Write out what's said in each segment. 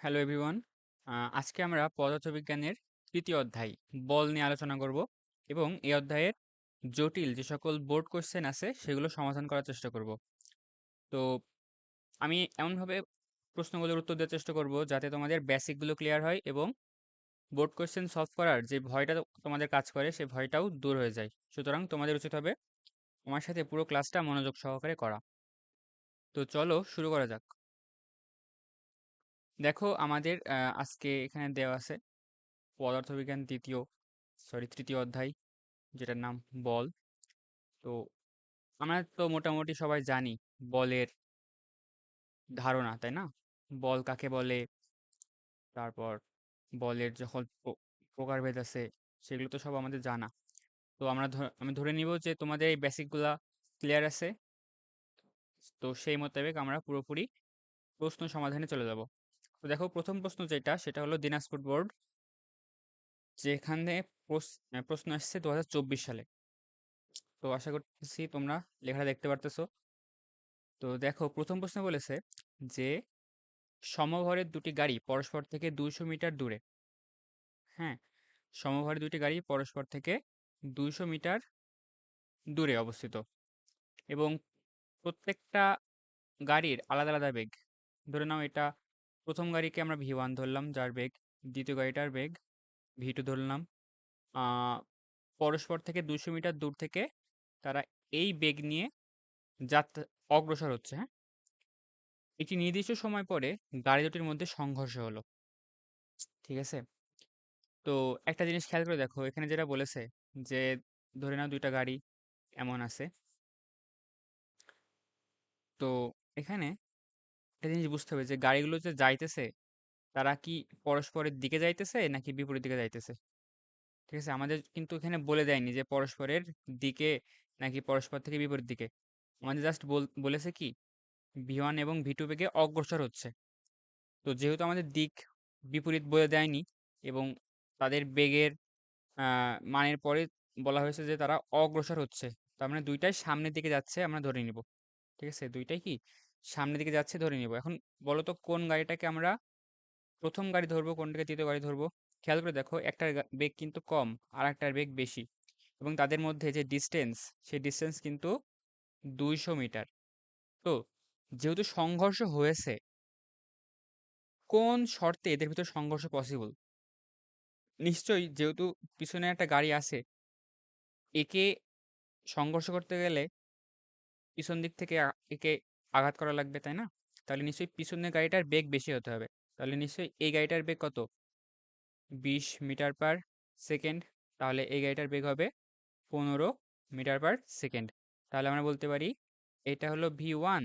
Hello everyone. আজকে আমরা পদার্থবিজ্ঞানের তৃতীয় অধ্যায় বল নিয়ে আলোচনা করব এবং এই অধ্যায়ের জটিল যে সকল বোর্ড কোশ্চেন আছে সেগুলো সমাধান করার চেষ্টা করব। তো আমি এমনভাবে প্রশ্নগুলোর উত্তর দেওয়ার চেষ্টা করব যাতে তোমাদের বেসিকগুলো ক্লিয়ার হয় এবং বোর্ড কোশ্চেন সলভ করার যে ভয়টা তোমাদের কাজ করে সেই ভয়টাও দূর হয়ে যায়। সুতরাং তোমাদের উচিত হবে আমার সাথে পুরো ক্লাসটা মনোযোগ সহকারে করা। তো চলো শুরু করা যাক। দেখো আমাদের আজকে এখানে দেওয়া আছে পদার্থবিজ্ঞান তৃতীয় অধ্যায়, যেটার নাম বল। তো আমরা তো মোটামুটি সবাই জানি বলের ধারণা, তাই না? বল কাকে বলে, তারপর বলের যখন প্রকারভেদ আছে সেগুলো তো সব আমাদের জানা। তো আমি ধরে নিব যে তোমাদের এই বেসিকগুলা ক্লিয়ার আছে। তো সেই মোতাবেক আমরা পুরোপুরি প্রশ্ন সমাধানে চলে যাব। তো দেখো প্রথম প্রশ্ন যেটা, সেটা হলো দিনাজপুর বোর্ড, যেখানে প্রশ্ন আসছে 2024 সালে। তো আশা করতেছি তোমরা লেখাটা দেখতে পারতেছো। তো দেখো প্রথম প্রশ্ন বলেছে যে সমভরের দুটি গাড়ি পরস্পর থেকে 200 মিটার দূরে। হ্যাঁ, সমভরের দুটি গাড়ি পরস্পর থেকে 200 মিটার দূরে অবস্থিত এবং প্রত্যেকটা গাড়ির আলাদা আলাদা বেগ। ধরে নাও এটা প্রথম গাড়িকে আমরা V1 ধরলাম যার বেগ, দ্বিতীয় গাড়িটার বেগ V2 ধরলাম। আহ, পরস্পর থেকে 200 মিটার দূর থেকে তারা এই বেগ নিয়ে যাত্রা অগ্রসর হচ্ছে। হ্যাঁ, একটি নির্দিষ্ট সময় পরে গাড়ি দুটির মধ্যে সংঘর্ষ হলো। ঠিক আছে। তো একটা জিনিস খেয়াল করে দেখো, এখানে যেটা বলেছে যে ধরে নাও দুইটা গাড়ি এমন আছে। তো এখানে একটা জিনিস বুঝতে হবে যে গাড়িগুলো যে যাইতেছে তারা কি পরস্পরের দিকে যাইতেছে নাকি বিপরীত দিকে যাইতেছে। ঠিক আছে, আমাদের কিন্তু এখানে বলে দেয়নি যে পরস্পরের দিকে নাকি পরস্পর থেকে বিপরীত দিকে। আমাদের জাস্ট বলেছে কি V1 এবং V2 বেগে অগ্রসর হচ্ছে। তো যেহেতু আমাদের দিক বিপরীত বলে দেয়নি এবং তাদের বেগের মানের পরে বলা হয়েছে যে তারা অগ্রসর হচ্ছে, তার মানে দুইটাই সামনের দিকে যাচ্ছে আমরা ধরে নিব। ঠিক আছে, দুইটাই কি সামনের দিকে যাচ্ছে ধরে নিব। এখন বলো তো কোন গাড়িটাকে আমরা প্রথম গাড়ি ধরবো, কোনটাকে তৃতীয় গাড়ি ধরবো। খেয়াল করে দেখো একটার বেগ কিন্তু কম আর একটার বেগ বেশি এবং তাদের মধ্যে যে ডিস্টেন্স সেই ডিস্টেন্স কিন্তু 200 মিটার। তো যেহেতু সংঘর্ষ হয়েছে, কোন শর্তে এদের ভিতর সংঘর্ষ পসিবল? নিশ্চয়ই যেহেতু পিছনে একটা গাড়ি আছে, একে সংঘর্ষ করতে গেলে পিছন দিক থেকে একে আঘাত করা লাগবে, তাই না? তাহলে নিশ্চয়ই পিছনের গাড়িটার বেগ বেশি হতে হবে। তাহলে নিশ্চয়ই এই গাড়িটার বেগ কত? 20 মিটার পার সেকেন্ড। তাহলে এই গাড়িটার বেগ হবে 15 মিটার পার সেকেন্ড। তাহলে আমরা বলতে পারি এটা হলো V1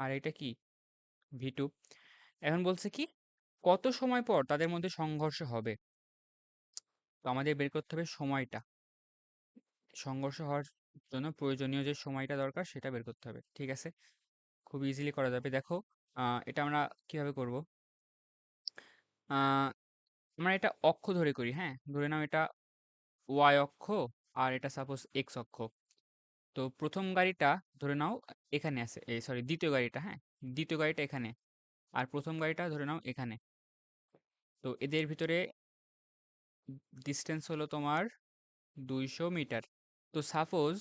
আর এটা কি V2। এখন বলছে কি কত সময় পর তাদের মধ্যে সংঘর্ষ হবে। তো আমাদের বের করতে হবে সময়টা, সংঘর্ষ হওয়ার জন্য প্রয়োজনীয় যে সময়টা দরকার সেটা বের করতে হবে। ঠিক আছে, খুব ইজিলি করা যাবে। দেখো এটা আমরা কিভাবে করব। আহ, আমরা এটা অক্ষ ধরে করি। হ্যাঁ, ধরে নাও এটা ওয়াই অক্ষ আর এটা সাপোজ এক্স অক্ষ। তো প্রথম গাড়িটা ধরে নাও এখানে আছে, এই সরি দ্বিতীয় গাড়িটা, হ্যাঁ দ্বিতীয় গাড়িটা এখানে আর প্রথম গাড়িটা ধরে নাও এখানে। তো এদের ভিতরে ডিস্টেন্স হলো তোমার 200 মিটার। তো সাপোজ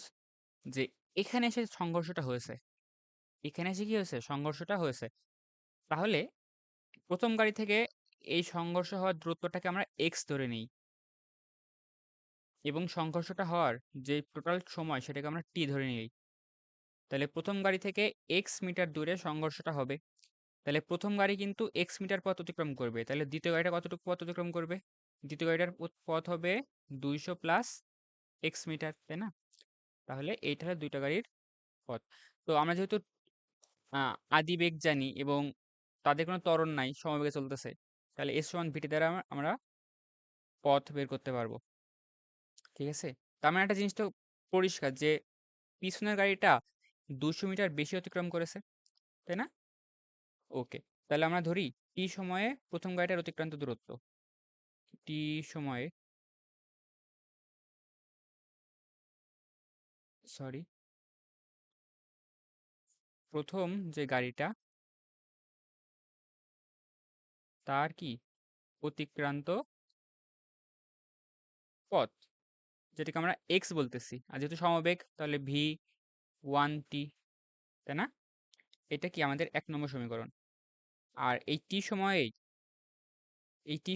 যে এখানে এসে সংঘর্ষটা হয়েছে, এখানে এসে কি হয়েছে সংঘর্ষটা হয়েছে, তাহলে প্রথম গাড়ি থেকে এই সংঘর্ষ হওয়ার দূরত্বটাকে আমরা এক্স ধরে নিই এবং সংঘর্ষটা হওয়ার যে টোটাল সময় সেটাকে আমরা টি ধরে নিই। তাহলে প্রথম গাড়ি থেকে এক্স মিটার দূরে সংঘর্ষটা হবে। তাহলে প্রথম গাড়ি কিন্তু এক্স মিটার পথ অতিক্রম করবে, তাহলে দ্বিতীয় গাড়িটা কতটুকু পথ অতিক্রম করবে? দ্বিতীয় গাড়িটার পথ হবে 200 প্লাস এক্স মিটার, তাই না? তাহলে এইটা হলো দুইটা গাড়ির পথ। তো আমরা যেহেতু আদি বেগ জানি এবং তাদের কোনো ত্বরণ নাই, সমবেগে চলতেছে, তাহলে এস সমান ভিটি দ্বারা আমরা পথ বের করতে পারবো। ঠিক আছে, তার মানে একটা জিনিস তো পরিষ্কার যে পিছনের গাড়িটা 200 মিটার বেশি অতিক্রম করেছে, তাই না? ওকে, তাহলে আমরা ধরি টি সময়ে প্রথম গাড়িটার অতিক্রান্ত দূরত্ব। টি সময়ে, সরি, প্রথম যে গাড়িটা তার কি অতিক্রান্ত পথ, যেটাকে আমরা এক্স বলতেছি, আর যেহেতু সমবেগ তাহলে ভি ওয়ান টি, তাই না? এটা কি আমাদের 1 নম্বর সমীকরণ। আর এই টি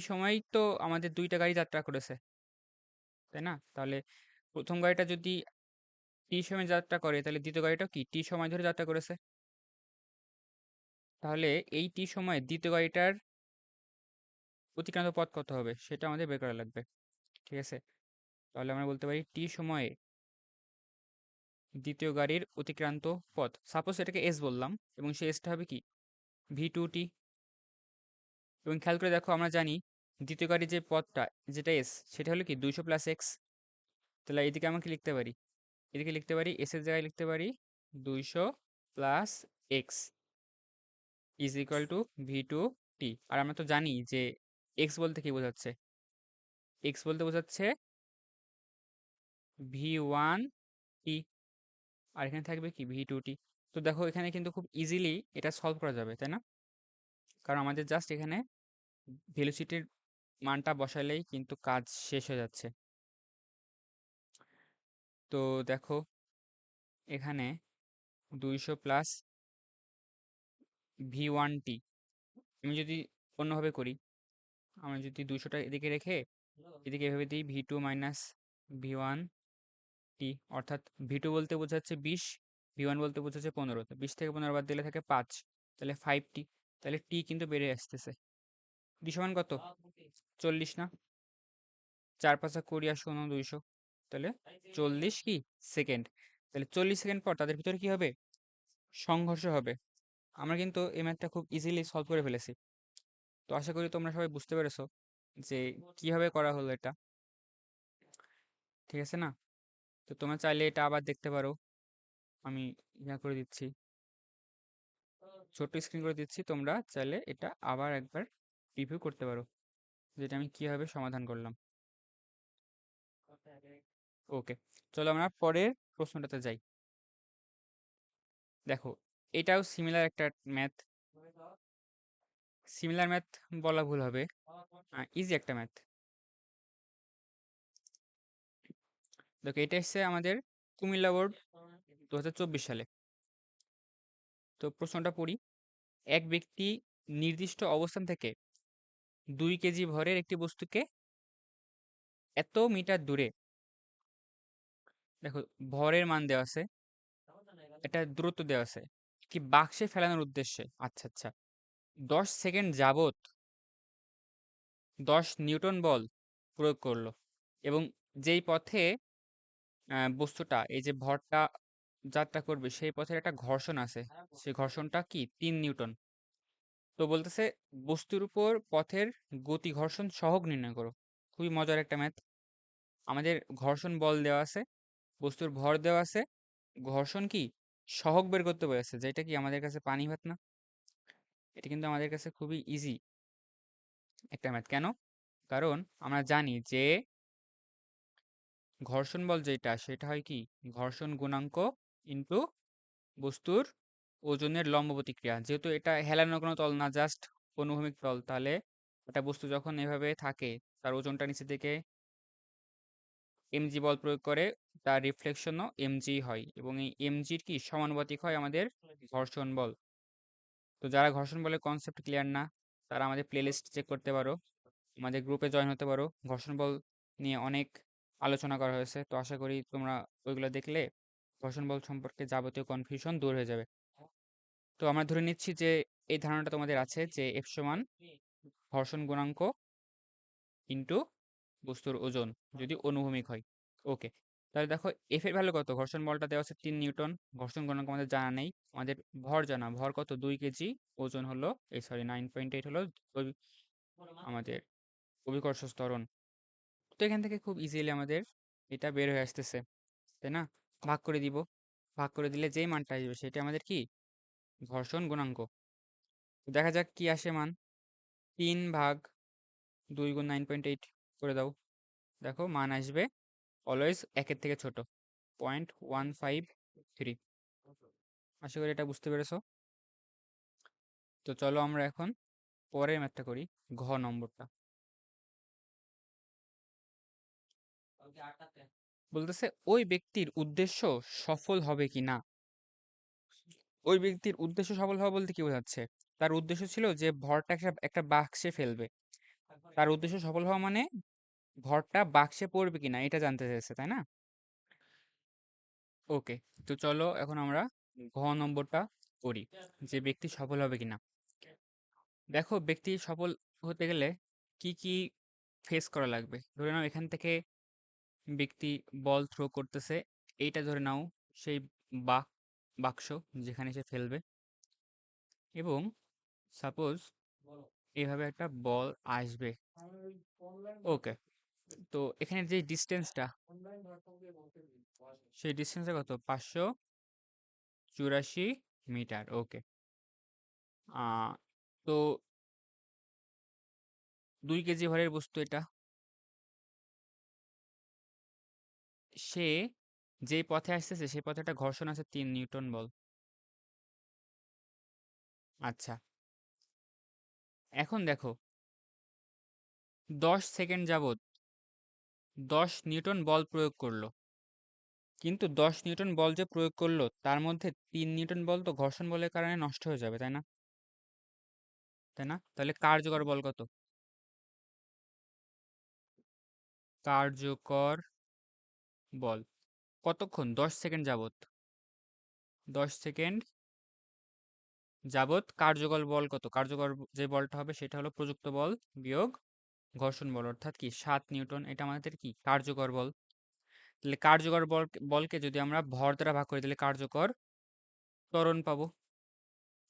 সময়েই তো আমাদের দুইটা গাড়ি যাত্রা করেছে, তাই না? তাহলে প্রথম গাড়িটা যদি টি সময় যাত্রা করে, তাহলে দ্বিতীয় গাড়িটাও কি টি সময় ধরে যাত্রা করেছে। তাহলে এই টি সময়ে দ্বিতীয় গাড়িটার অতিক্রান্ত পথ কত হবে সেটা আমাদের বের করা লাগবে, ঠিক আছে? তাহলে আমরা বলতে পারি টি সময়ে দ্বিতীয় গাড়ির অতিক্রান্ত পথ, সাপোজ এটাকে এস বললাম, এবং সেই এসটা হবে কি ভি 2 টি। এবং খেয়াল করে দেখো, আমরা জানি দ্বিতীয় গাড়ির যে পথটা, যেটা এস, সেটা হলো কি 200 + এক্স। তাহলে এদিকে আমরা কি লিখতে পারি, এদিকে লিখতে পারি এস এর জায়গায় লিখতে পারি 200 + x is equal to V 2 টি। আর আমরা তো জানি যে এক্স বলতে কি বোঝাচ্ছে, এক্স বলতে বোঝাচ্ছে ভি 1 টি, আর এখানে থাকবে কি ভি 2 টি। তো দেখো এখানে কিন্তু খুব ইজিলি এটা সলভ করা যাবে, তাই না? কারণ আমাদের জাস্ট এখানে ভেলোসিটির মানটা বসালেই কিন্তু কাজ শেষ হয়ে যাচ্ছে। তো দেখো এখানে 200 + ভি 1 টি, আমি যদি অন্যভাবে করি, আমরা যদি 200টা এদিকে রেখে এদিকে এভাবে দিই ভি 2 - ভি 1 টি, অর্থাৎ ভি 2 বলতে বোঝাচ্ছে 20, ভি 1 বলতে বোঝাচ্ছে 15। তো 20 থেকে 15 বাদ দিলে থাকে 5, তাহলে 5টি। তাহলে টি কিন্তু বেড়ে আসতেছে। ডি সমান কত, 40 না? 4 × 5 = 20 আর 0 200, তাহলে 40 কি সেকেন্ড। তাহলে 40 সেকেন্ড পর তাদের ভিতরে কি হবে, সংঘর্ষ হবে। আমরা কিন্তু এই ম্যাথটা খুব ইজিলি সলভ করে ফেলেছি। তো আশা করি তোমরা সবাই বুঝতে পেরেছো যে কিভাবে করা হলো এটা, ঠিক আছে না? তো তোমরা চাইলে এটা আবার দেখতে পারো, আমি ইয়া করে দিচ্ছি, ছোট্ট স্ক্রিন করে দিচ্ছি, তোমরা চাইলে এটা আবার একবার রিভিউ করতে পারো, যেটা আমি কিভাবে সমাধান করলাম। ওকে, চলো আমরা পরের প্রশ্নটাতে যাই। দেখো এটাও সিমিলার একটা ম্যাথ, সিমিলার ম্যাথ বলা ভুল হবে, ইজি একটা ম্যাথ। দেখো এটা এসছে আমাদের কুমিল্লা বোর্ড 2024 সালে। তো প্রশ্নটা পড়ি, এক ব্যক্তি নির্দিষ্ট অবস্থান থেকে 2 কেজি ভরের একটি বস্তুকে এত মিটার দূরে, দেখো ভরের মান দেওয়া আছে, এটা দূরত্ব দেওয়া আছে, কি বাক্সে ফেলানোর উদ্দেশ্যে, আচ্ছা আচ্ছা, 10 সেকেন্ড যাবত 10 নিউটন বল প্রয়োগ করলো। এবং যেই পথে বস্তুটা, এই যে ভরটা যাত্রা করবে, সেই পথের একটা ঘর্ষণ আছে, সেই ঘর্ষণটা কি 3 নিউটন। তো বলতেছে বস্তুর উপর পথের গতি ঘর্ষণ সহগ নির্ণয় করো। খুবই মজার একটা ম্যাথ। আমাদের ঘর্ষণ বল দেওয়া আছে, বস্তুর ভর দেওয়া আছে, ঘর্ষণ কি সহগ বের করতে বলেছে, যেটা কি আমাদের কাছে পানি ভাত না? এটা কিন্তু আমাদের কাছে খুবই ইজি একটা ম্যাথ। কেন? কারণ আমরা জানি যে ঘর্ষণ বল যেটা, সেটা হয় কি ঘর্ষণ গুণাঙ্ক ইন্টু বস্তুর ওজনের লম্ব প্রতিক্রিয়া। যেহেতু এটা হেলানোর কোনো তল না, জাস্ট অনুভূমিক তল, তাহলে একটা বস্তু যখন এভাবে থাকে, তার ওজনটা নিচে থেকে এমজি বল প্রয়োগ করে, তার রিফ্লেকশনও এমজি হয়, এবং এই এমজির কি সমানুপাতিক হয় আমাদের ঘর্ষণ বল। তো যারা ঘর্ষণ বলের কনসেপ্ট ক্লিয়ার না, তারা আমাদের প্লেলিস্ট চেক করতে পারো, আমাদের গ্রুপে জয়েন হতে পারো। ঘর্ষণ বল নিয়ে অনেক আলোচনা করা হয়েছে, তো আশা করি তোমরা ওইগুলো দেখলে ঘর্ষণ বল সম্পর্কে যাবতীয় কনফিউশন দূর হয়ে যাবে। তো আমরা ধরে নিচ্ছি যে এই ধারণাটা তোমাদের আছে যে এফ সমান ঘর্ষণ গুণাঙ্ক ইন্টু বস্তুর ওজন যদি অনুভূমিক হয়। ওকে, তাহলে দেখো এফ এর ভ্যালু কত, ঘর্ষণ বলটা দেওয়া আছে 3 নিউটন, ঘর্ষণ গুণাঙ্ক আমাদের জানা নেই, আমাদের ভর জানা, ভর কত 2 কেজি, ওজন হলো এই সরি 9.8 হলো আমাদের অভিকর্ষ ত্বরণ। তো এখান থেকে খুব ইজিলি আমাদের এটা বের হয়ে আসতেছে, তাই না? ভাগ করে দিব, ভাগ করে দিলে যেই মানটা আসবে সেটা আমাদের কি ঘর্ষণ গুণাঙ্ক। তো দেখা যাক কি আসে মান, 3/2 × 9.8 করে দাও, দেখো মান আসবে অলওয়েজ 1-এর থেকে ছোট, 0.153। আশা করি এটা বুঝতে পেরেছো। তো চলো আমরা এখন পরের ম্যাথটা করি, ঘ নম্বরটা। বলতেছে ওই ব্যক্তির উদ্দেশ্য সফল হবে কি না। ওই ব্যক্তির উদ্দেশ্য সফল হওয়া বলতে কি বোঝাচ্ছে? তার উদ্দেশ্য ছিল যে ভরটা একটা একটা বাক্সে ফেলবে। তার উদ্দেশ্য সফল হওয়া মানে ভরটা বাক্সে পড়বে কিনা এটা জানতে চাইছে, তাই না? ওকে, তো চলো এখন আমরা ঘ নম্বরটা করি, যে ব্যক্তি সফল হবে কিনা। দেখো, ব্যক্তি সফল হতে গেলে কি কি ফেস করা লাগবে। ধরে নাও এখান থেকে ব্যক্তি বল থ্রো করতেছে, এইটা ধরে নাও সেই বাক বাক্স যেখানে সে ফেলবে, এবং সাপোজ এভাবে একটা বল আসবে। ওকে, তো এখানে যে ডিস্টেন্সটা, সেই ডিস্টেন্সটা কত? 584 মিটার। ওকে, তো 2 কেজি ভরের বস্তু এটা। সে যে পথে আসতেছে সেই পথে একটা ঘর্ষণ আছে 3 নিউটন বল। আচ্ছা, এখন দেখো 10 সেকেন্ড যাবত 10 নিউটন বল প্রয়োগ করলো, কিন্তু 10 নিউটন বল যে প্রয়োগ করলো তার মধ্যে 3 নিউটন বল তো ঘর্ষণ বলের কারণে নষ্ট হয়ে যাবে, তাই না? তাই না? তাহলে কার্যকর বল কত? কার্যকর বল কতক্ষণ? 10 সেকেন্ড যাবত। 10 সেকেন্ড যাবত কার্যকর বল কত? কার্যকর যে বলটা হবে সেটা হলো প্রযুক্ত বল বিয়োগ ঘর্ষণ বল, অর্থাৎ কি 7 নিউটন। এটা আমাদের কি কার্যকর বল। তাহলে কার্যকর বলকে যদি আমরা ভর দ্বারা ভাগ করি তাহলে কার্যকর ত্বরণ পাবো।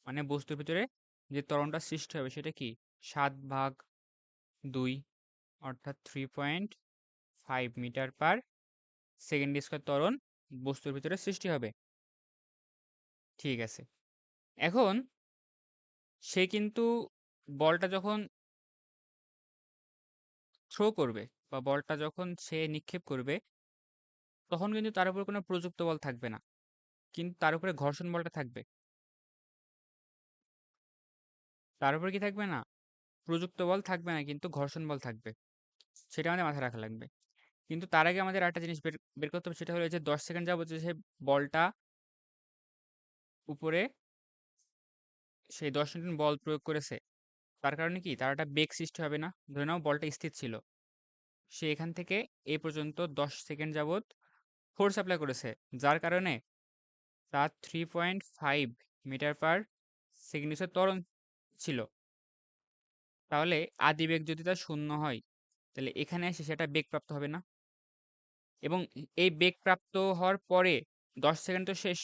মানে বস্তুর ভিতরে যে ত্বরণটা সৃষ্টি হবে সেটা কি 7/2, অর্থাৎ 3.5 মিটার/সেকেন্ড স্কয়ার ত্বরণ বস্তুর ভিতরে সৃষ্টি হবে। ঠিক আছে, এখন সে কিন্তু বলটা যখন থ্রো করবে বা বলটা যখন সে নিক্ষেপ করবে, তখন কিন্তু তার উপর কোনো প্রযুক্ত বল থাকবে না, কিন্তু তার উপরে ঘর্ষণ বলটা থাকবে। তার উপরে কি থাকবে না? প্রযুক্ত বল থাকবে না, কিন্তু ঘর্ষণ বল থাকবে। সেটা আমাদের মাথায় রাখা লাগবে। কিন্তু তার আগে আমাদের একটা জিনিস বের বের করতে হবে, সেটা হলো যে 10 সেকেন্ড যাবত যে সে বলটা উপরে, সেই 10 নিউটন বল প্রয়োগ করেছে, তার কারণে কি তার একটা বেগ সৃষ্টি হবে না? ধরে নাও বলটা স্থির ছিল, সে এখান থেকে এই পর্যন্ত 10 সেকেন্ড যাবত ফোর্স অ্যাপ্লাই করেছে, যার কারণে তার 3.5 মিটার/সেকেন্ড ত্বরণ ছিল। তাহলে আদি বেগ যদি তার 0 হয়, তাহলে এখানে এসে সেটা বেগপ্রাপ্ত হবে না? এবং এই বেগপ্রাপ্ত হওয়ার পরে 10 সেকেন্ড তো শেষ,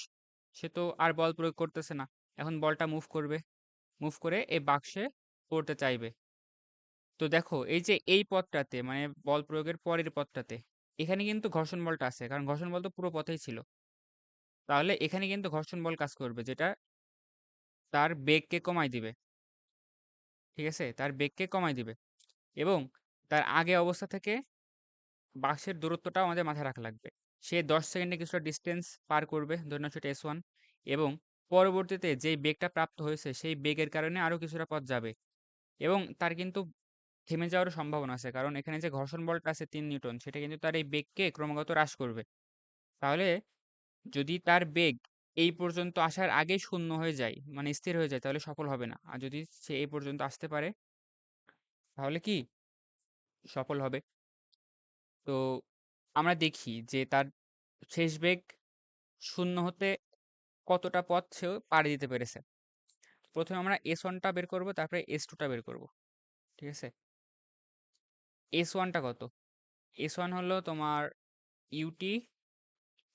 সে তো আর বল প্রয়োগ করতেছে না। এখন বলটা মুভ করবে, মুভ করে এই বাক্সে পড়তে চাইবে। তো দেখো এই যে এই পথটাতে, মানে বল প্রয়োগের পরের পথটাতে, এখানে কিন্তু ঘর্ষণ বলটা আছে, কারণ ঘর্ষণ বল তো পুরো পথেই ছিল। তাহলে এখানে কিন্তু ঘর্ষণ বল কাজ করবে, যেটা তার বেগকে কমাই দিবে। ঠিক আছে, তার বেগকে কমাই দিবে, এবং তার আগে অবস্থা থেকে বাক্সের দূরত্বটাও আমাদের মাথায় রাখা লাগবে। সে 10 সেকেন্ডে কিছুটা ডিস্টেন্স পার করবে, ধরে নাও সেটা S1, এবং পরবর্তীতে যেই বেগটা প্রাপ্ত হয়েছে সেই বেগের কারণে আরও কিছুটা পথ যাবে, এবং তার কিন্তু থেমে যাওয়ারও সম্ভাবনা আছে, কারণ এখানে যে ঘর্ষণ বলটা আছে 3 নিউটন, সেটা কিন্তু তার এই বেগকে ক্রমাগত হ্রাস করবে। তাহলে যদি তার বেগ এই পর্যন্ত আসার আগেই শূন্য হয়ে যায়, মানে স্থির হয়ে যায়, তাহলে সফল হবে না। আর যদি সে এই পর্যন্ত আসতে পারে, তাহলে কি সফল হবে। তো আমরা দেখি যে তার শেষ বেগ শূন্য হতে কতটা পথ সে পাড়ি দিতে পেরেছে। প্রথমে আমরা S1টা বের করব, তারপরে S2টা বের করব। ঠিক আছে, S1টা কত? S1 হলো তোমার ইউটি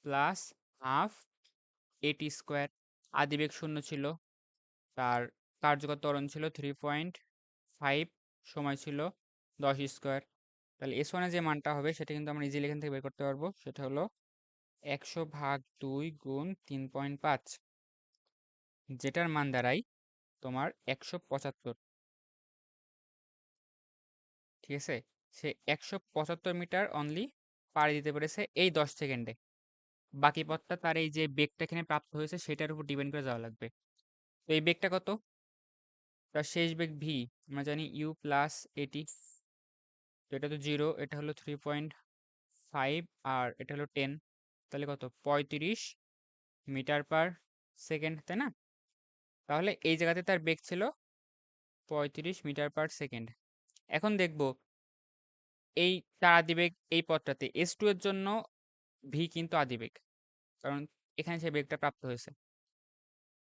প্লাস হাফ এটি স্কোয়ার। আদিবেগ শূন্য ছিল, তার কার্যকর ত্বরণ ছিল 3.5, সময় ছিল 10 স্কোয়ার। তাহলে S1 এর যে মানটা হবে সেটা কিন্তু আমরা ইজিলি এখান থেকে বের করতে পারবো, সেটা হলো 100/2 গুণ 3.5, যেটার মান দাঁড়ায় তোমার 175। ঠিক আছে, সে 175 মিটার অনলি পাড়ি দিতে পেরেছে এই 10 সেকেন্ডে। বাকি পথটা তার এই যে বেগটা এখানে প্রাপ্ত হয়েছে সেটার উপর ডিপেন্ড করে যাওয়া লাগবে। তো এই বেগটা কত? তার শেষ বেগ ভি আমরা জানি ইউ প্লাস এটি। তো এটা তো 0, এটা হলো 3.5, আর এটা হলো 10। তাহলে কত? 35 মিটার পার সেকেন্ড, তাই না? তাহলে এই জায়গাতে তার বেগ ছিল 35 মিটার পার সেকেন্ড। এখন দেখব এই তার আদিবেগ এই পথটাতে S2 এর জন্য ভি কিন্তু আদিবেগ, কারণ এখানে সে বেগটা প্রাপ্ত হয়েছে।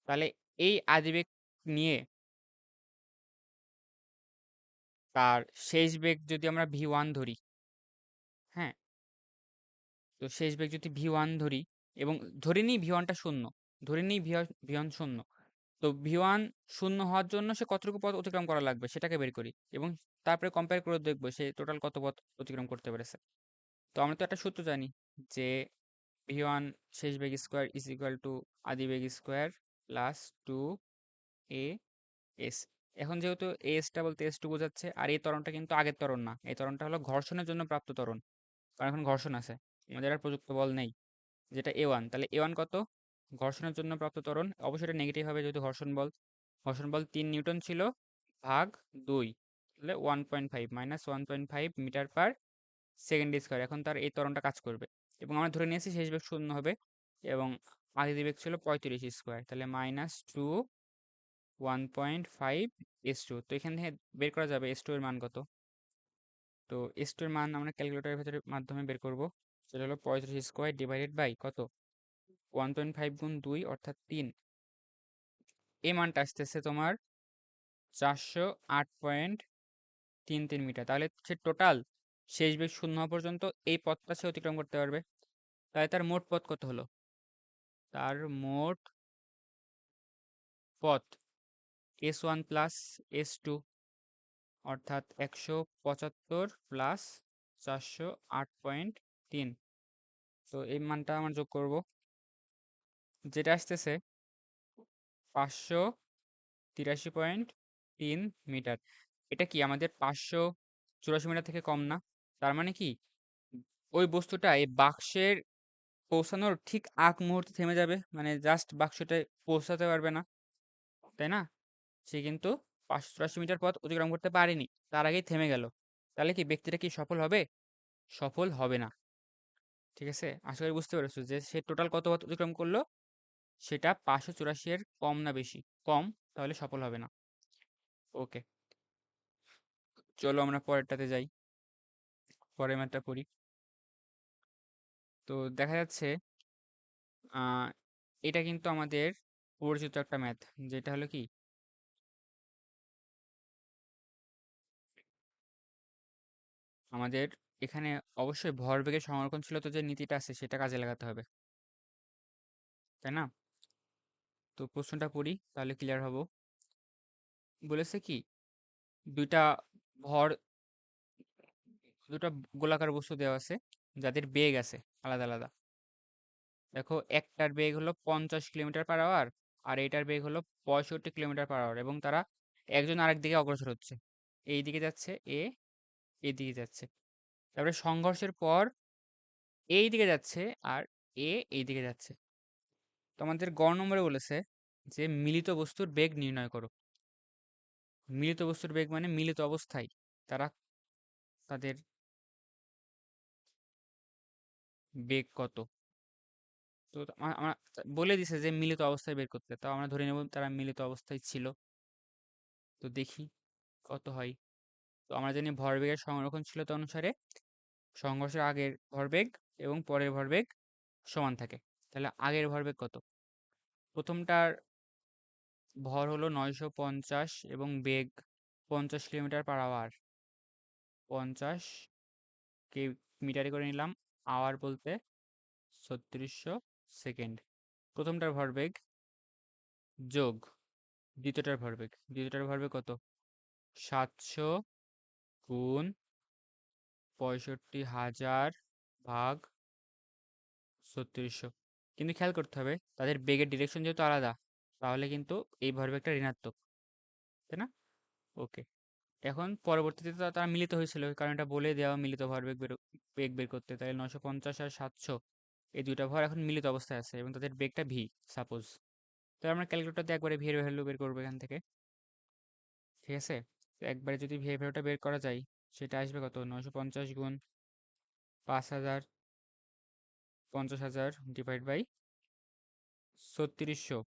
তাহলে এই আদিবেগ নিয়ে তার শেষ বেগ যদি আমরা V1 ধরি, হ্যাঁ, তো শেষ বেগ যদি V1 ধরি এবং ধরে নিই V1টা শূন্য, ধরে নিই V1 শূন্য, তো V1 শূন্য হওয়ার জন্য সে কতটুকু পথ অতিক্রম করা লাগবে সেটাকে বের করি এবং তারপরে কম্পেয়ার করে দেখবো সে টোটাল কত পথ অতিক্রম করতে পেরেছে। তো আমরা তো একটা সূত্র জানি যে V1 শেষ বেগ স্কোয়ার ইজ ইকুয়াল টু আদি বেগ স্কোয়ার প্লাস 2a s। এখন যেহেতু এসটা বলতে S2 বোঝাচ্ছে, আর এই ত্বরণটা কিন্তু আগের ত্বরণ না, এই ত্বরণটা হলো ঘর্ষণের জন্য প্রাপ্ত ত্বরণ, কারণ এখন ঘর্ষণ আছে, আমাদের আর প্রযুক্ত বল নেই, যেটা A1। তাহলে A1 কত? ঘর্ষণের জন্য প্রাপ্ত ত্বরণ, অবশ্যই এটা নেগেটিভ হবে যেহেতু ঘর্ষণ বল 3 নিউটন ছিল, ভাগ 2, তাহলে 1.5 minus 1.5 metre per second square. এখন তার এই ত্বরণটা কাজ করবে এবং আমরা ধরে নিয়েছি শেষ বেগ শূন্য হবে এবং আদি বেগ ছিল 35 স্কোয়ার, তাহলে -2 1.5 S2। তো এখান থেকে বের করা যাবে S2 এর মান কত। তো S2 এর মান আমরা ক্যালকুলেটরের ভেতরে মাধ্যমে বের করব। সেটা হলো 35 স্কোয়ার ডিভাইডেড বাই কত, 1.5 গুণ 2 অর্থাৎ 3। এই মানটা আসতেছে তোমার 408.33 মিটার। তাহলে সে টোটাল শেষ বেগ শূন্য হওয়া পর্যন্ত এই পথটা সে অতিক্রম করতে পারবে। তাহলে তার মোট পথ কত হলো? তার মোট পথ S1 প্লাস S2 অর্থাৎ 175 প্লাস 408.3। তো এই মানটা আমরা যোগ করব, যেটা আসতেছে 583.3 মিটার। এটা কি আমাদের 584 মিটার থেকে কম না? তার মানে কি ওই বস্তুটা এই বাক্সের পৌঁছানোর ঠিক আগ মুহূর্তে থেমে যাবে, মানে জাস্ট বাক্সটায় পৌঁছাতে পারবে না, তাই না? সে কিন্তু 584 মিটার পথ অতিক্রম করতে পারেনি, তার আগেই থেমে গেল। তাহলে কি ব্যক্তিটা কি সফল হবে? সফল হবে না। ঠিক আছে, আশা করি বুঝতে পেরেছো যে সে টোটাল কত পথ অতিক্রম করলো, সেটা 584 এর কম না বেশি? কম, তাহলে সফল হবে না। ওকে, চলো আমরা পরেরটাতে যাই, পরের ম্যাথটা পড়ি। তো দেখা যাচ্ছে আহ এটা কিন্তু আমাদের পরিচিত একটা ম্যাথ, যেটা হলো কি আমাদের এখানে অবশ্যই ভরবেগের সংরক্ষণশীলতা যে নীতিটা আছে সেটা কাজে লাগাতে হবে, তাই না? তো প্রশ্নটা পড়ি তাহলে ক্লিয়ার হব। বলেছে কি দুইটা ভর দুটো গোলাকার বস্তু দেওয়া আছে যাদের বেগ আছে আলাদা আলাদা। দেখো একটার বেগ হলো 50 কিলোমিটার পার আওয়ার, আর এইটার বেগ হলো 65 কিলোমিটার পার আওয়ার, এবং তারা একজন আরেক দিকে অগ্রসর হচ্ছে। এই দিকে যাচ্ছে এ, এই দিকে যাচ্ছে। তারপরে সংঘর্ষের পর এই দিকে যাচ্ছে আর এ এই দিকে যাচ্ছে। তো আমাদের গ নম্বরে বলেছে যে মিলিত বস্তুর বেগ নির্ণয় করো। মিলিত বস্তুর বেগ মানে মিলিত অবস্থায় তারা তাদের বেগ কত। তো আমরা বলে দিছে যে মিলিত অবস্থায় বের করতে, তো আমরা ধরে নেব তারা মিলিত অবস্থায় ছিল। তো দেখি কত হয়। তো আমরা জানি ভরবেগের সংরক্ষণশীলতা অনুসারে সংঘর্ষের আগের ভরবেগ এবং পরের ভরবেগ সমান থাকে। তাহলে আগের ভরবেগ কত? প্রথমটার ভর হলো 950 এবং বেগ 50 কিলোমিটার পার আওয়ার। 50 কে মিটারে করে নিলাম, আওয়ার বলতে 3600 সেকেন্ড। প্রথমটার ভরবেগ যোগ দ্বিতীয়টার ভরবেগ কত? 700 গুণ 65,000 ভাগ 3600। কিন্তু খেয়াল করতে হবে তাদের বেগের ডিরেকশন যেহেতু আলাদা, তাহলে কিন্তু এই ভরবেগটা ঋণাত্মক, তাই না? ওকে, এখন পরবর্তীতে তো তারা মিলিত হয়েছিল, কারণ এটা বলে দেওয়া মিলিত বেগ বের করতে। তাই 950 আর 700 এই দুইটা ভর এখন মিলিত অবস্থায় আছে এবং তাদের বেগটা ভি সাপোজ। তো আমরা ক্যালকুলেটর দিয়ে একবারে ভি এর ভ্যালু বের করবো এখান থেকে। ঠিক আছে? তো একবারে যদি ভি ভ্যালুটা বের করা যায়, সেটা আসবে কত? 950 গুণ 5000 50,000 ডিভাইড বাই 3600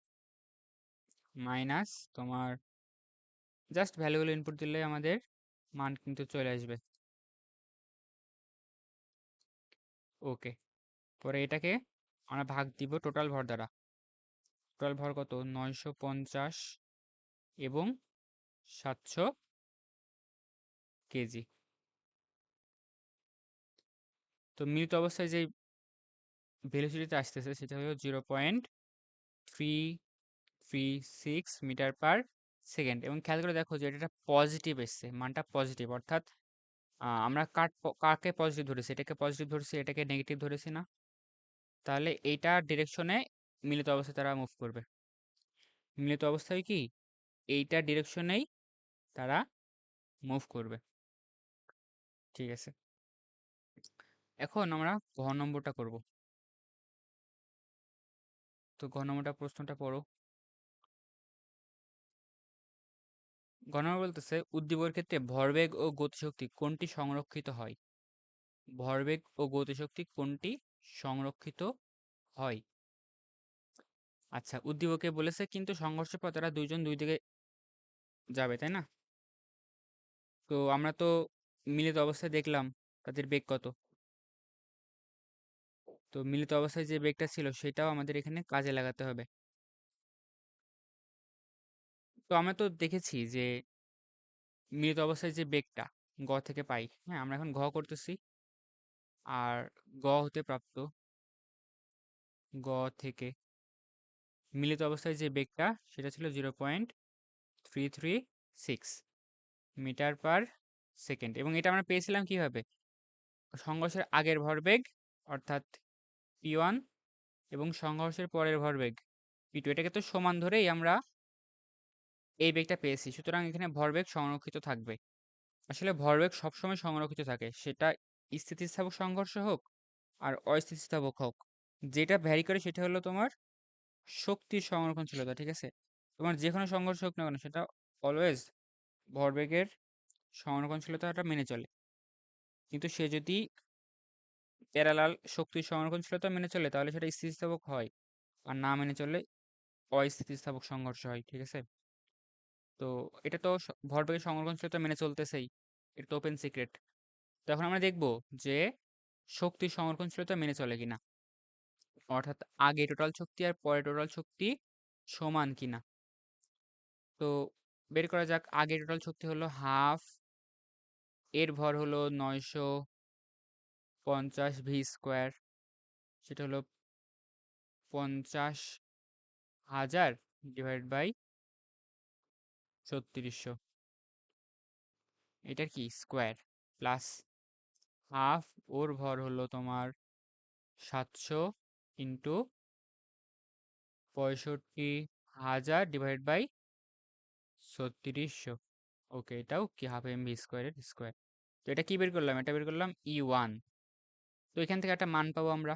মাইনাস তোমার জাস্ট ভ্যালুগুলো ইনপুট দিলে আমাদের মান কিন্তু চলে আসবে। ওকে, পরে এটাকে আমরা ভাগ দিব টোটাল ভর দ্বারা। টোটাল ভর কত? 950 এবং 700 কেজি। তো মিলিত অবস্থায় যে ভেলোসিটিটা আসতেছে সেটা হলো 0.336 মিটার পার সেকেন্ড। এবং খেয়াল করে দেখো যে এটা পজিটিভ এসছে, মানটা পজিটিভ, অর্থাৎ আমরা কাকে পজিটিভ ধরেছি? এটাকে পজিটিভ ধরেছি, এটাকে নেগেটিভ ধরেছি না? তাহলে এইটা ডিরেকশনে মিলিত অবস্থায় তারা মুভ করবে। মিলিত অবস্থায় কি এইটা ডিরেকশনেই তারা মুভ করবে। ঠিক আছে, এখন আমরা ঘ নম্বরটা করব। তো ঘ নম্বরটা প্রশ্নটা পড়ো। ঘ নম্বর বলতেছে উদ্দীপকের ক্ষেত্রে ভরবেগ ও গতিশক্তি কোনটি সংরক্ষিত হয়? ভরবেগ ও গতিশক্তি কোনটি সংরক্ষিত হয়? আচ্ছা, উদ্দীপকে বলেছে কিন্তু সংঘর্ষের পর তারা দুইজন দুই দিকে যাবে, তাই না? তো আমরা তো মিলিত অবস্থায় দেখলাম তাদের বেগ কত। তো মিলিত অবস্থায় যে বেগটা ছিল সেটাও আমাদের এখানে কাজে লাগাতে হবে। তো আমরা তো দেখেছি যে মিলিত অবস্থায় যে বেগটা গ থেকে পাই, হ্যাঁ আমরা এখন ঘ করতেছি, আর গ হতে প্রাপ্ত গ থেকে মিলিত অবস্থায় যে বেগটা সেটা ছিল 0.336 মিটার পার সেকেন্ড। এবং এটা আমরা পেয়েছিলাম কিভাবে? সংঘর্ষের আগের ভরবেগ অর্থাৎ P1 এবং সংঘর্ষের পরের ভরবেগ P2, এটাকে তো সমান ধরেই আমরা এই বেগটা পেয়েছি। সুতরাং এখানে ভরবেগ সংরক্ষিত থাকবে। আসলে ভরবেগ সবসময় সংরক্ষিত থাকে, সেটা স্থিতিস্থাপক সংঘর্ষ হোক আর অস্থিতিস্থাপক হোক। যেটা ভ্যারি করে সেটা হলো তোমার শক্তির সংরক্ষণশীলতা। ঠিক আছে, তোমার যে কোনো সংঘর্ষ হোক না কেন সেটা অলওয়েজ ভরবেগের সংরক্ষণশীলতাটা মেনে চলে। কিন্তু সে যদি প্যারালাল শক্তির সংরক্ষণশীলতা মেনে চলে তাহলে সেটা স্থিতিস্থাপক হয়, আর না মেনে চললে অস্থিতিস্থাপক সংঘর্ষ হয়। ঠিক আছে, তো এটা তো ভরবেগের সংরক্ষণশীলতা মেনে চলতেছেই, এটা তো ওপেন সিক্রেট। তো এখন আমরা দেখব যে শক্তির সংরক্ষণশীলতা মেনে চলে কিনা, অর্থাৎ আগে টোটাল শক্তি আর পরে টোটাল শক্তি সমান কিনা। তো বের করা যাক। আগে টোটাল শক্তি হলো হাফ, এর ভর হলো 950 ভি স্কোয়ার, সেটা হলো 50,000 ডিভাইড বাই 3600, এটার কি স্কোয়ার, প্লাস হাফ, ওর ভর হলো তোমার 700 ইন্টু 65,000 ডিভাইড বাই 3600। ওকে, এটাও কি হাফ এম ভি স্কোয়ারের স্কোয়ার। তো এটা কি বের করলাম? এটা বের করলাম E1। তো এখান থেকে একটা মান পাবো আমরা।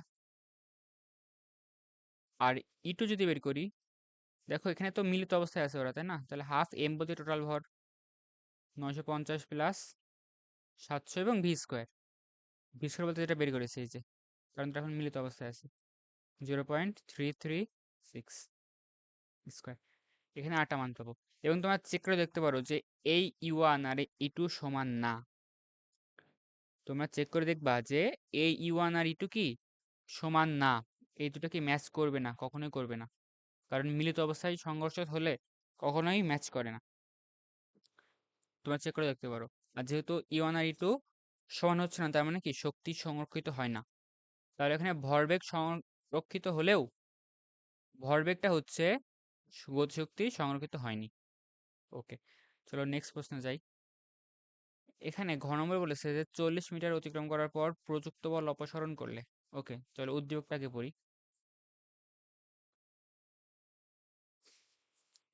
আর E2 যদি বের করি, দেখো এখানে তো মিলিত অবস্থায় আছে ওরা, তাই না? তাহলে হাফ এম বলতে টোটাল ভর 950 প্লাস 700 এবং ভি স্কোয়ার। ভি স্কোয়ার বলতে যেটা বের করেছে এই যে, কারণ এটা এখন মিলিত অবস্থায় আছে, 0.336 স্কোয়ার। এখানে 8টা মান পাবো। এবং তোমরা চেক করে দেখতে পারো যে এই E1 আর E2 সমান না। তোমরা চেক করে দেখবা যে এই E1 আর E2 কি সমান না, এই দুটো কি ম্যাচ করবে না, কখনোই করবে না। কারণ মিলিত অবস্থায় সংঘর্ষ হলে কখনোই ম্যাচ করে না। তোমরা চেক করে দেখতে পারো। আর যেহেতু E1 আর E2 সমান হচ্ছে না, তার মানে কি শক্তি সংরক্ষিত হয় না। তাহলে এখানে ভরবেগ সংরক্ষিত হলেও ভরবেগটা হচ্ছে গতিশক্তি সংরক্ষিত হয়নি। ওকে, চলো নেক্সট প্রশ্নে যাই। এখানে ঘ নম্বর বলেছে যে 40 মিটার অতিক্রম করার পর প্রযুক্ত বল অপসারণ করলে। ওকে, চলো উদ্দীপকটাকে পড়ি।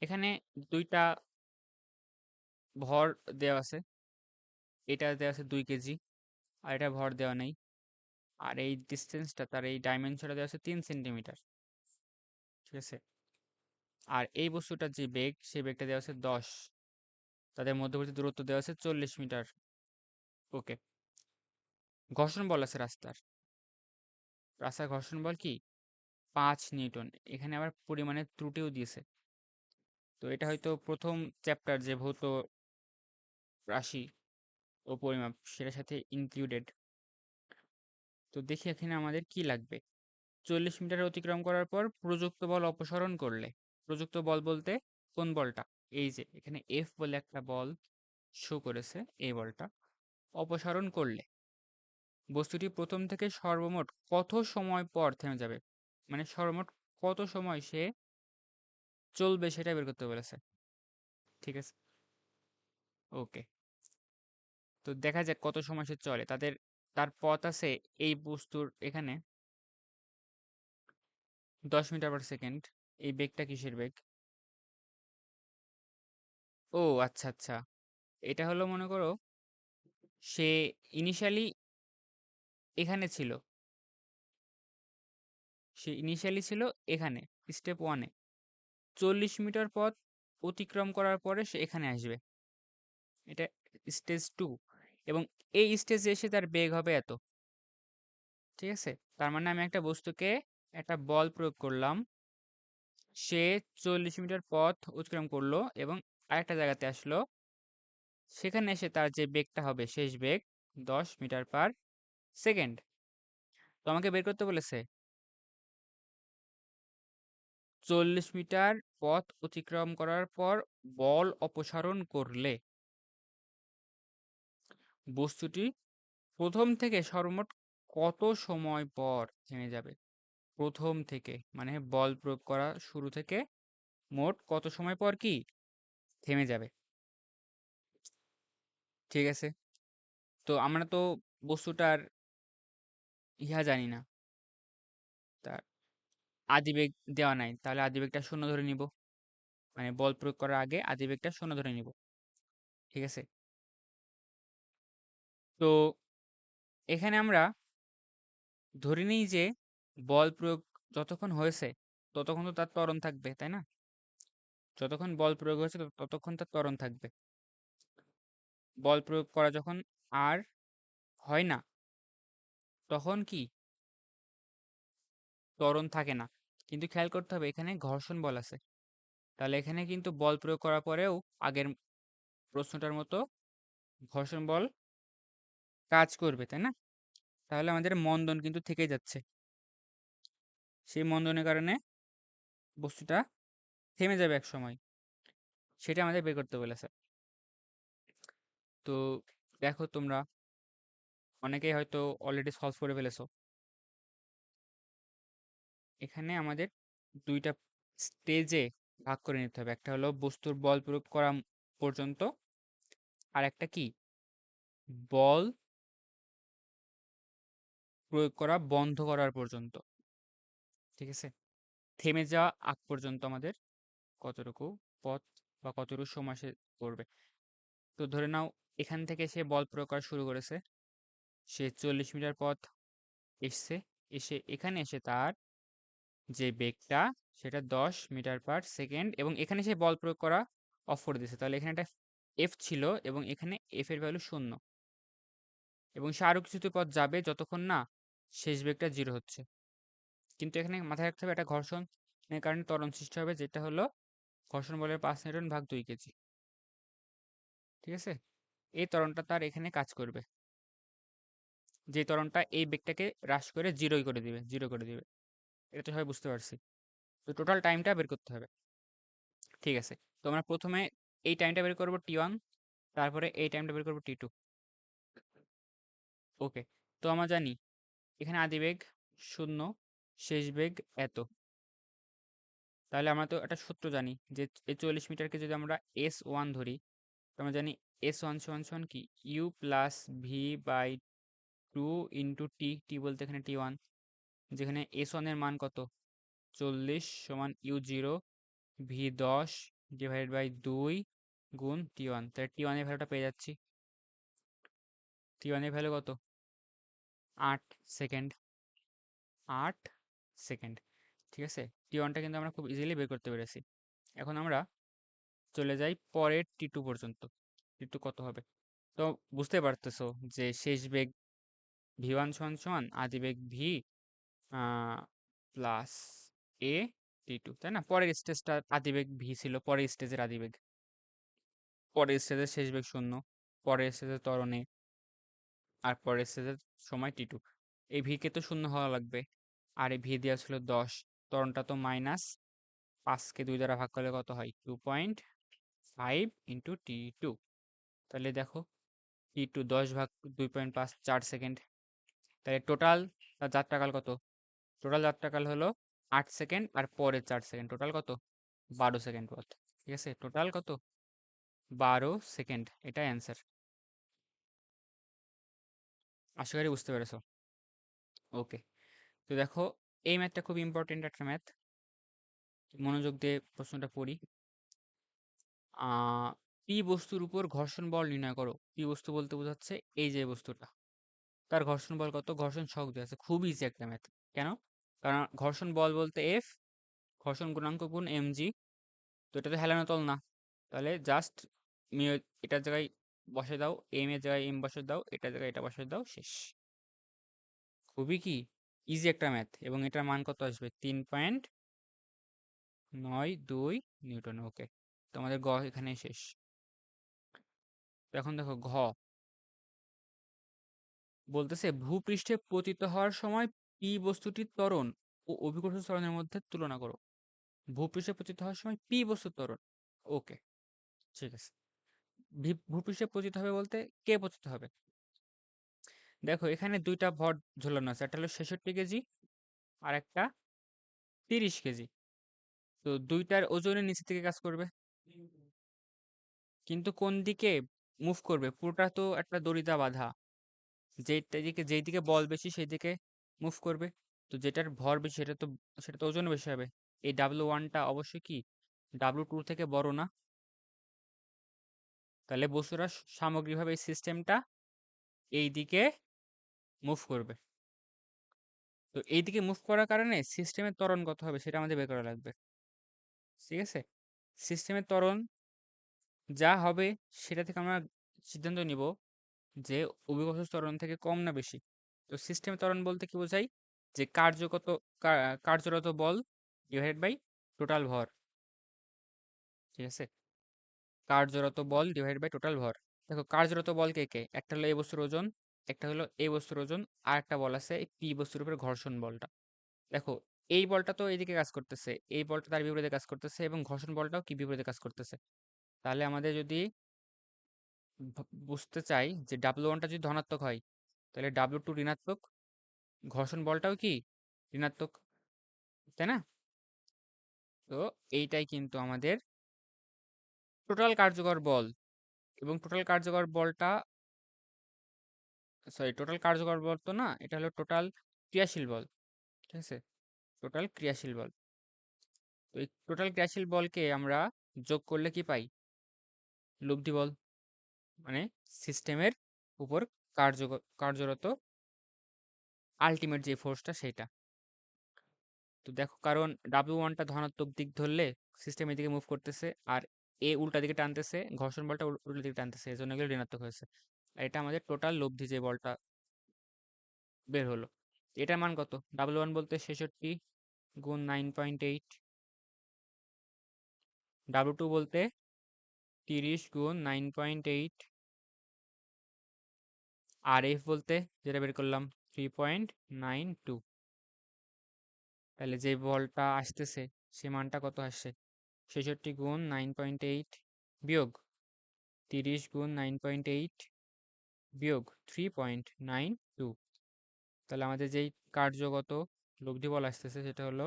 এখানে দুইটা ভর দেওয়া আছে, এটা দেওয়া আছে 2 কেজি, আর এটা ভর দেওয়া নেই। আর এই ডিস্টেন্সটা, তার এই ডাইমেনশনটা দেওয়া আছে 3 সেন্টিমিটার। ঠিক আছে, আর এই বস্তুটার যে বেগ সেই বেগটা দেওয়া আছে 10 তাদের মধ্যবর্তী দূরত্ব দেওয়া আছে 40 মিটার। ওকে। ঘর্ষণ বল আছে রাস্তার ঘর্ষণ বল কি 5 নিউটন। এখানে আবার পরিমাণের ত্রুটিও দিয়েছে। তো এটা হয়তো প্রথম চ্যাপ্টার যে ভৌত রাশি ও পরিমাপ সেটার সাথে ইনক্লুডেড। তো দেখি এখানে আমাদের কি লাগবে। 40 মিটার অতিক্রম করার পর প্রযুক্ত বল অপসারণ করলে, প্রযুক্ত বল বলতে কোন বলটা, এই যে এখানে এফ বলে একটা বল শো করেছে, এই বলটা অপসারণ করলে বস্তুটি প্রথম থেকে সর্বমোট কত সময় পর থেমে যাবে, মানে সর্বমোট কত সময় সে চলবে সেটা বের করতে বলেছে। ঠিক আছে, ওকে। তো দেখা যাক কত সময় সে চলে। তার পথ আছে এই বস্তুর এখানে 10 মিটার/সেকেন্ড। এই বেগটা কিসের বেগ? ও আচ্ছা আচ্ছা, এটা হলো মনে করো সে ইনিশিয়ালি এখানে ছিল, ছিল এখানে স্টেপ 1-এ। 40 মিটার পথ অতিক্রম করার পরে সে এখানে আসবে, এটা স্টেজ 2। এবং এই স্টেজে এসে তার বেগ হবে এত। ঠিক আছে, তার মানে আমি একটা বস্তুকে একটা বল প্রয়োগ করলাম, সে 40 মিটার পথ অতিক্রম করলো এবং আরেকটা জায়গাতে আসলো, সেখানে এসে তার যে বেগটা হবে শেষ বেগ 10 মিটার/সেকেন্ড। তো আমাকে বের করতে বলেছে 40 মিটার পথ অতিক্রম করার পর বল অপসারণ করলে বস্তুটি প্রথম থেকে সর্বমোট কত সময় পর থেমে যাবে। প্রথম থেকে মানে বল প্রয়োগ করা শুরু থেকে মোট কত সময় পর কি থেমে যাবে। ঠিক আছে, তো আমরা তো বস্তুটার জানি না, তার আদিবেগ দেওয়া নাই, তাহলে আদিবেগটা শূন্য ধরে নিব, মানে বল প্রয়োগ করার আগে আদিবেগটা শূন্য ধরে নিব। ঠিক আছে, তো এখানে আমরা ধরে নিই যে বল প্রয়োগ যতক্ষণ হয়েছে ততক্ষণ তো তার ত্বরণ থাকবে, তাই না? যতক্ষণ বল প্রয়োগ হয়েছে ততক্ষণ তার ত্বরণ থাকবে। বল প্রয়োগ করা যখন আর হয় না তখন কি ত্বরণ থাকে না। কিন্তু খেয়াল করতে হবে এখানে ঘর্ষণ বল আছে, তাহলে এখানে কিন্তু বল প্রয়োগ করার পরেও আগের প্রশ্নটার মতো ঘর্ষণ বল কাজ করবে, তাই না? তাহলে আমাদের মন্দন কিন্তু থেকেই যাচ্ছে, সেই মন্দনের কারণে বস্তুটা থেমে যাবে এক সময়, সেটা আমাদের বের করতে বলেছে। তো দেখো তোমরা অনেকেই হয়তো অলরেডি সলভ করে ফেলেছো। এখানে আমাদের দুইটা স্টেজে ভাগ করে নিতে হবে, একটা হলো বস্তুর বল প্রয়োগ করা পর্যন্ত, আর একটা কি বল প্রয়োগ করা বন্ধ করার পর্যন্ত। ঠিক আছে, থেমে যাওয়া আগ পর্যন্ত আমাদের কতটুকু পথ বা কতটুকু সময় সে করবে। তো ধরে নাও এখান থেকে সে বল প্রয়োগ করা শুরু করেছে, সে 40 মিটার পথ এসছে, এসে এখানে এসে তার যে বেগটা সেটা 10 মিটার/সেকেন্ড, এবং এখানে সে বল প্রয়োগ করা অফ করে দিয়েছে, তাহলে এখানে একটা এফ ছিল এবং এখানে এফ এর ভ্যালু 0, এবং সে আরও কিছুতে পথ যাবে যতক্ষণ না শেষ বেগটা 0 হচ্ছে। কিন্তু এখানে মাথায় রাখতে হবে একটা ঘর্ষণের কারণে ত্বরণ সৃষ্টি হবে, যেটা হলো ঘর্ষণ বলের 5 নিউটন/2 কেজি। ঠিক আছে, এই ত্বরণটা তার এখানে কাজ করবে, যে ত্বরণটা এই বেগটাকে হ্রাস করে জিরো করে দিবে। এটা তো সবাই বুঝতে পারছি। তো টোটাল টাইমটা বের করতে হবে। ঠিক আছে, তো আমরা প্রথমে এই টাইমটা বের করবো T1, তারপরে এই টাইমটা বের করবো T2। ওকে, তো আমরা জানি এখানে আদিবেগ 0, শেষ বেগ এত। তাহলে আমরা তো একটা সূত্র জানি যে এই 40 মিটারকে যদি আমরা S1 ধরি, তো আমরা জানি S1 সমান সমান কি U+V/2 × T বলতে এখানে T1, যেখানে S1 এর মান কত 40 সমান U0V10/2 গুণ T1, তাহলে T1 এর ভ্যালুটা পেয়ে যাচ্ছি। T1 এর ভ্যালু কত 8 সেকেন্ড। 8 সেকেন্ড। ঠিক আছে, T1টা কিন্তু আমরা খুব ইজিলি বের করতে পেরেছি। এখন আমরা চলে যাই পরের T2 পর্যন্ত। টি টু কত হবে? তো বুঝতে পারতেছো যে শেষ বেগ v1 সমান সমান আদি বেগ v প্লাস a t2, তাই না? পরের স্টেজটা আদি বেগ v ছিল, পরের স্টেজের আদি বেগ, পরের স্টেজের শেষ বেগ 0, পরের স্টেজের ত্বরণ a, আর পরের স্টেজের সময় t2। এই v কে তো 0 হওয়া লাগবে, আর এই v দেওয়া ছিল 10, ত্বরণটা তো মাইনাস, 5কে 2 দ্বারা ভাগ করলে কত হয়? 2.5 ইন্টু t2। তাহলে দেখো t2 10 ভাগ 2.5, 4 সেকেন্ড। তাহলে টোটাল যাত্রাকাল কত? টোটাল যাত্রাকাল হলো 8 সেকেন্ড, আর পরে 4 সেকেন্ড, টোটাল কত? 12 সেকেন্ড পথ। ঠিক আছে, টোটাল কত? 12 সেকেন্ড, এটাই অ্যান্সার। আশা করি বুঝতে পেরেছো। ওকে, তো দেখো এই ম্যাথটা খুব ইম্পর্টেন্ট একটা ম্যাথ, মনোযোগ দিয়ে প্রশ্নটা পড়ি। পি বস্তুর উপর ঘর্ষণ বল নির্ণয় করো। পি বস্তু বলতে বোঝাচ্ছে এই যে বস্তুটা, তার ঘর্ষণ বল কত? ঘর্ষণ সহগ দেওয়া আছে, খুব ইজি একটা ম্যাথ। কেন? কারণ ঘর্ষণ বল বলতে এফ, ঘর্ষণ গুণাঙ্ক গুণ mg, তো এটা তো হেলানো তল না, তাহলে জাস্ট এটার জায়গায় বসে দাও, এম এর জায়গায় এম বসে দাও, এটার জায়গায় এটা বসে দাও, শেষ। খুবই কি ইজি একটা ম্যাথ, এবং এটার মান কত আসবে? 3.92 নিউটন। ওকে, তোমাদের গ এখানে শেষ। তো এখন দেখো ঘ বলতেছে ভূপৃষ্ঠে পতিত হওয়ার সময় পি বস্তুটির ত্বরণ ও অভিকর্ষ ত্বরণের মধ্যে তুলনা করো। ভূপৃষ্ঠে পতিত হওয়ার সময় পি বস্তুর ত্বরণ। ওকে, ঠিক আছে। ভূপৃষ্ঠে পতিত হবে বলতে কে পতিত হবে? দেখো এখানে দুইটা ভর ঝোলানো আছে, একটা হলো 66 কেজি আর একটা 30 কেজি। তো দুইটার ওজনের নিচে থেকে কাজ করবে, কিন্তু কোন দিকে মুভ করবে? পুরোটা তো একটা দড়িতে বাঁধা, যেই দিকে বল বেশি সেই দিকে মুভ করবে। তো যেটার ভর বেশি সেটা তো ওজন বেশি হবে। এই W1টা অবশ্যই কি W2 থেকে বড় না? তাহলে বস্তুটা সামগ্রিকভাবে এই সিস্টেমটা এই দিকে মুভ করবে। তো এই দিকে মুভ করার কারণে সিস্টেমের ত্বরণ কত হবে সেটা আমাদের বের করা লাগবে। ঠিক আছে, সিস্টেমের ত্বরণ যা হবে সেটা থেকে আমরা সিদ্ধান্ত নিব যে অভিকর্ষ ত্বরণ থেকে কম না বেশি। তো সিস্টেমের ত্বরণ বলতে কি বোঝাই? যে কার্যরত বল ডিভাইডেড বাই টোটাল ভর। ঠিক আছে, কার্যরত বল ডিভাইডেড বাই টোটাল ভর। দেখো কার্যরত বল কে কে? একটা হলো এই বস্তুর ওজন, একটা হলো এই বস্তুর ওজন, আর একটা বল আছে এই পি বস্তুর উপর ঘর্ষণ বলটা। দেখো এই বলটা তো এইদিকে কাজ করতেছে, এই বলটা তার বিপরীতে কাজ করতেছে, এবং ঘর্ষণ বলটাও কি বিপরীতে কাজ করতেছে। তাহলে আমাদের যদি বুঝতে চাই যে W1টা যদি ধনাত্মক হয়, তাহলে W2 ঋণাত্মক, ঘর্ষণ বলটাও কি ঋণাত্মক, তাই না? তো এইটাই কিন্তু আমাদের টোটাল কার্যকর বল, এবং টোটাল কার্যকর বলটা, সরি টোটাল কার্যকর বল তো না, এটা হলো টোটাল ক্রিয়াশীল বল। ঠিক আছে, টোটাল ক্রিয়াশীল বল। তো এই টোটাল ক্রিয়াশীল বলকে আমরা যোগ করলে কি পাই? লব্ধি বল, মানে সিস্টেমের উপর কার্যরত আলটিমেট যে ফোর্সটা সেটা। তো দেখো কারণ W1টা ধনাত্মক দিক ধরলে সিস্টেম এদিকে মুভ করতেছে, আর এ উল্টা দিকে টানতেছে, ঘর্ষণ বলটা উল্টা দিকে টানতেছে, এই জন্য এগুলো ঋণাত্মক হয়েছে। আর এটা আমাদের টোটাল লব্ধি যে বলটা বের হলো। এটার মান কত? W1 বলতে 66 গুণ 9.8, W2 বলতে 30 গুণ 9.8, আর F বলতে যেটা বের করলাম 3.92। তাহলে যে বলটা আসতেছে সে মানটা কত আসছে? 66 গুণ 9.8 বিয়োগ 30 গুণ 9.8 বিয়োগ 3.92। তাহলে আমাদের যেই কার্যগত লব্ধি বল আসতেছে সেটা হলো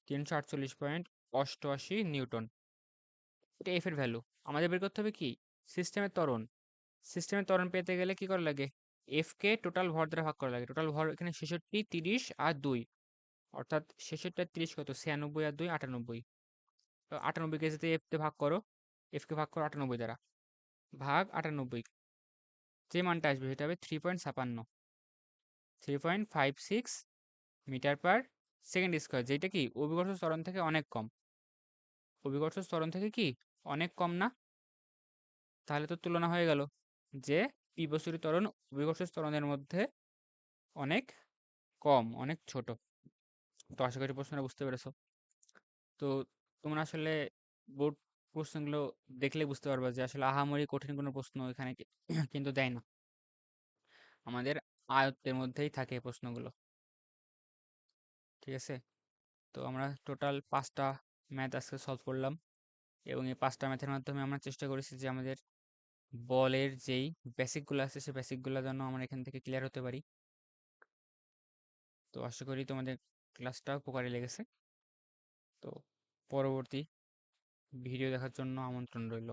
348.88 নিউটন। এটা এফ এর ভ্যালু। আমাদের বের করতে হবে কি? সিস্টেমের ত্বরণ। সিস্টেমের ত্বরণ পেতে গেলে কি করা লাগে? এফ কে টোটাল ভর দ্বারা ভাগ করা লাগে। টোটাল ভর এখানে 66, 30 আর 2, অর্থাৎ 66 আর 30 কত? 96 আর 2 98। তো 98 কে যদি এফ তে ভাগ করো, এফ কে ভাগ করো 98 দ্বারা, ভাগ 98, যে মানটা আসবে সেটা হবে 3.56 মিটার পার সেকেন্ড স্কোয়ার, যেটা কি অভিকর্ষ ত্বরণ থেকে অনেক কম। অভিকর্ষ ত্বরণ থেকে কি অনেক কম না? তাহলে তো তুলনা হয়ে গেল যে পি প্রচুর ত্বরণ অভিকর্ষজ ত্বরণের মধ্যে অনেক কম, অনেক ছোট। তো আশা করি প্রশ্নটা বুঝতে পেরেছো। তো তোমরা আসলে বোর্ড প্রশ্নগুলো দেখলে বুঝতে পারবা যে আসলে আহামরি কঠিন কোনো প্রশ্ন এখানে কিন্তু দেয় না, আমাদের আয়ত্তের মধ্যেই থাকে এই প্রশ্নগুলো। ঠিক আছে, তো আমরা টোটাল 5টা ম্যাথ আজকে সলভ করলাম, এবং এই 5টা ম্যাথের মাধ্যমে আমরা চেষ্টা করেছি যে আমাদের বলের যেই বেসিকগুলো আছে সেই বেসিকগুলো যেন আমরা এখান থেকে ক্লিয়ার হতে পারি। তো আশা করি তোমাদের ক্লাসটা উপকারী লেগেছে। তো পরবর্তী ভিডিও দেখার জন্য আমন্ত্রণ রইল।